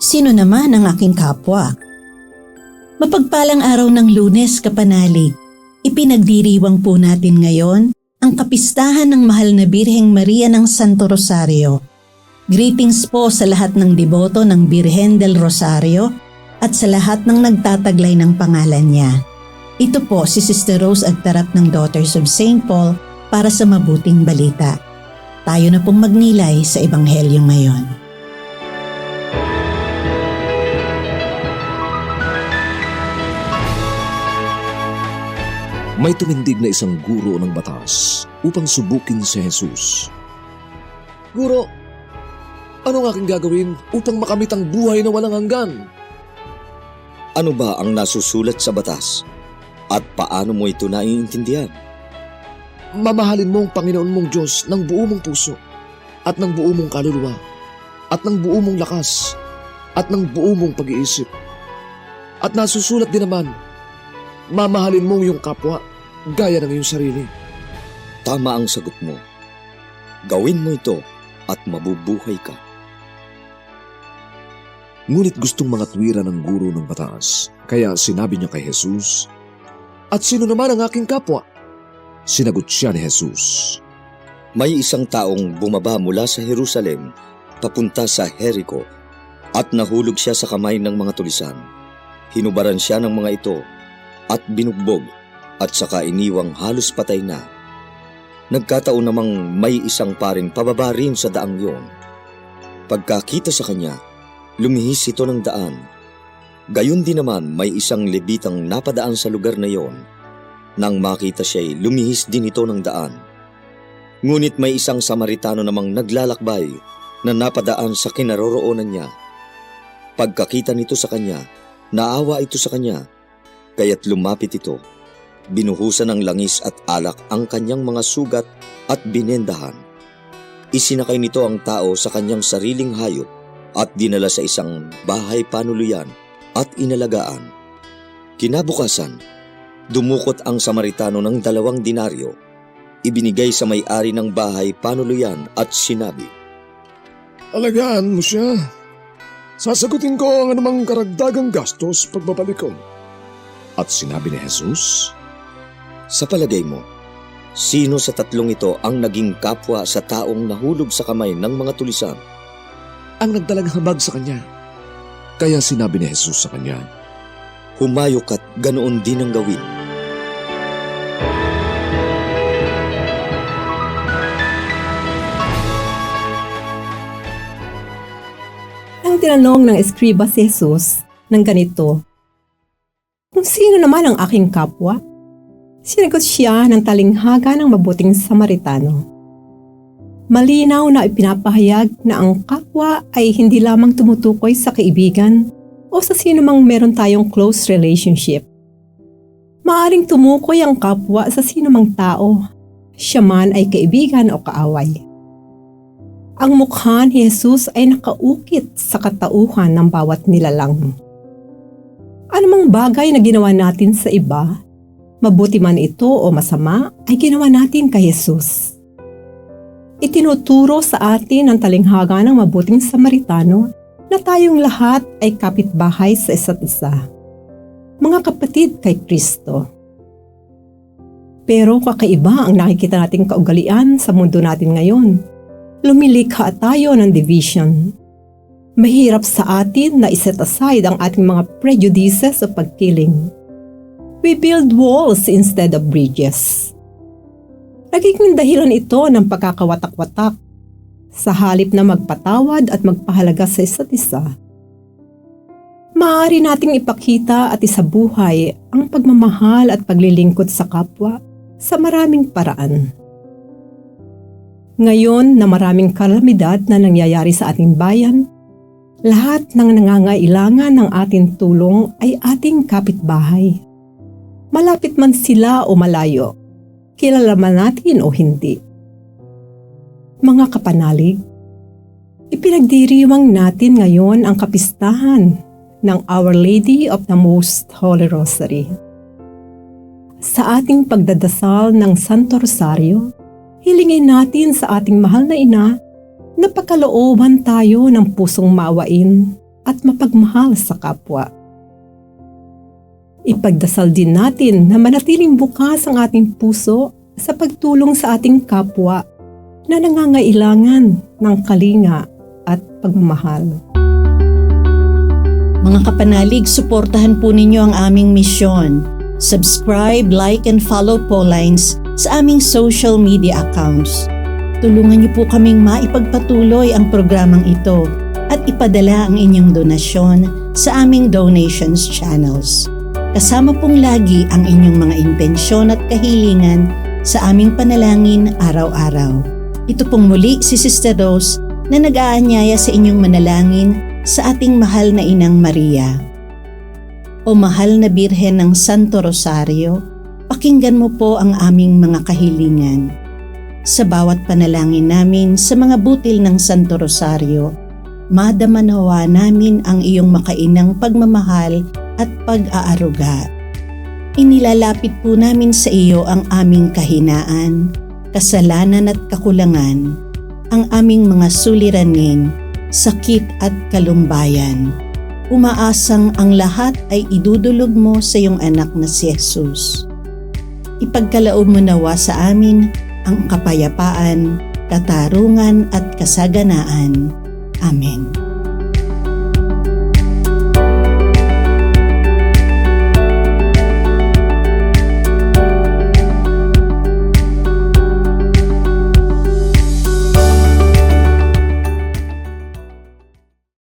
Sino naman ang aking kapwa? Mapagpalang araw ng Lunes, kapanalig. Ipinagdiriwang po natin ngayon ang kapistahan ng mahal na Birheng Maria ng Santo Rosario. Greetings po sa lahat ng deboto ng Birhen del Rosario at sa lahat ng nagtataglay ng pangalan niya. Ito po si Sister Rose Agtarap ng Daughters of St. Paul para sa mabuting balita. Tayo na pong magnilay sa Ebanghelyo ngayon. May tumindig na isang guro ng batas upang subukin si Jesus. Guro, ano ang aking gagawin upang makamit ang buhay na walang hanggan? Ano ba ang nasusulat sa batas? At paano mo ito naiintindihan? Mamahalin mo ang Panginoon mong Diyos ng buo mong puso, at ng buo mong kaluluwa, at ng buo mong lakas, at ng buo mong pag-iisip. At nasusulat din naman, mamahalin mo iyong kapwa gaya ng iyong sarili. Tama ang sagot mo. Gawin mo ito at mabubuhay ka. Ngunit gustong mangatwiran ng guro ng batas, kaya sinabi niya kay Jesus, "At sino naman ang aking kapwa?" Sinagot siya ni Jesus, May isang taong bumaba mula sa Jerusalem papunta sa Jericho at nahulog siya sa kamay ng mga tulisan. Hinubaran siya ng mga ito at binugbog at saka iniwang halos patay na. Nagkataon namang may isang paring pababa rin sa daang yon. Pagkakita sa kanya, lumihis ito ng daan. Gayon din naman may isang Levitang napadaan sa lugar na yon. Nang makita siya'y lumihis din ito ng daan. Ngunit may isang Samaritano namang naglalakbay na napadaan sa kinaroroonan niya. Pagkakita nito sa kanya, naawa ito sa kanya, kaya't lumapit ito. Binuhusan ng langis at alak ang kanyang mga sugat at binendahan. Isinakay nito ang tao sa kanyang sariling hayop at dinala sa isang bahay panuluyan at inalagaan. Kinabukasan, dumukot ang Samaritano ng 2 denaryo. Ibinigay sa may-ari ng bahay panuluyan at sinabi, "Alagaan mo siya. Sasagutin ko ang anumang karagdagang gastos pagbabalik ko." At sinabi ni Jesus, Sa palagay mo, sino sa 3 ito ang naging kapwa sa taong nahulog sa kamay ng mga tulisan? ang nagdalang habag sa kanya. Kaya sinabi ni Jesus sa kanya, Humayok at ganoon din ang gawin. Nang tinanong ng eskriba si Jesus ng ganito, "Kung sino naman ang aking kapwa?" Sinagot siya ng talinghaga ng mabuting Samaritano. Malinaw na ipinapahayag na ang kapwa ay hindi lamang tumutukoy sa kaibigan o sa sino mang meron tayong close relationship. Maaring tumukoy ang kapwa sa sino mang tao, siya man ay kaibigan o kaaway. Ang mukha ni Jesus ay nakaukit sa katauhan ng bawat nilalang. Anumang bagay na ginawa natin sa iba, mabuti man ito o masama, ay ginawa natin kay Jesus. Itinuturo sa atin ng talinghaga ng mabuting Samaritano na tayong lahat ay kapitbahay sa isa't isa, mga kapatid kay Kristo. Pero kakaiba ang nakikita nating kaugalian sa mundo natin ngayon. Lumilikha tayo ng division. Mahirap sa atin na iset aside ang ating mga prejudices o pagkiling. We build walls instead of bridges. Nagiging dahilan ito ng pagkakawatak-watak sa halip na magpatawad at magpahalaga sa isa't isa. Maaari nating ipakita at isabuhay ang pagmamahal at paglilingkod sa kapwa sa maraming paraan. Ngayon na maraming kalamidad na nangyayari sa ating bayan, lahat ng nangangailangan ng ating tulong ay ating kapitbahay. Malapit man sila o malayo, kilala man natin o hindi. Mga kapanalig, ipinagdiriwang natin ngayon ang kapistahan ng Our Lady of the Most Holy Rosary. Sa ating pagdadasal ng Santo Rosario, hilingin natin sa ating mahal na ina na pagkalooban tayo ng pusong maawain, at mapagmahal sa kapwa. Ipagdasal din natin na manatiling bukas ang ating puso sa pagtulong sa ating kapwa na nangangailangan ng kalinga at pagmamahal. Mga kapanalig, suportahan po ninyo ang aming misyon. Subscribe, like, and follow po lines sa aming social media accounts. Tulungan niyo po kaming maipagpatuloy ang programang ito at ipadala ang inyong donasyon sa aming donations channels. Kasama pong lagi ang inyong mga intensyon at kahilingan sa aming panalangin araw-araw. Ito pong muli si Sister Rose na nag-aanyaya sa inyong manalangin sa ating mahal na Inang Maria. O mahal na Birhen ng Santo Rosario, pakinggan mo po ang aming mga kahilingan. Sa bawat panalangin namin sa mga butil ng Santo Rosario, madama nawa namin ang iyong makainang pagmamahal at pag-aaruga. Inilalapit po namin sa iyo ang aming kahinaan, kasalanan at kakulangan, ang aming mga suliranin, sakit at kalumbayan. Umaasang ang lahat ay idudulog mo sa iyong anak na si Jesus. Ipagkaloob mo nawa sa amin ang kapayapaan, katarungan at kasaganaan. Amen.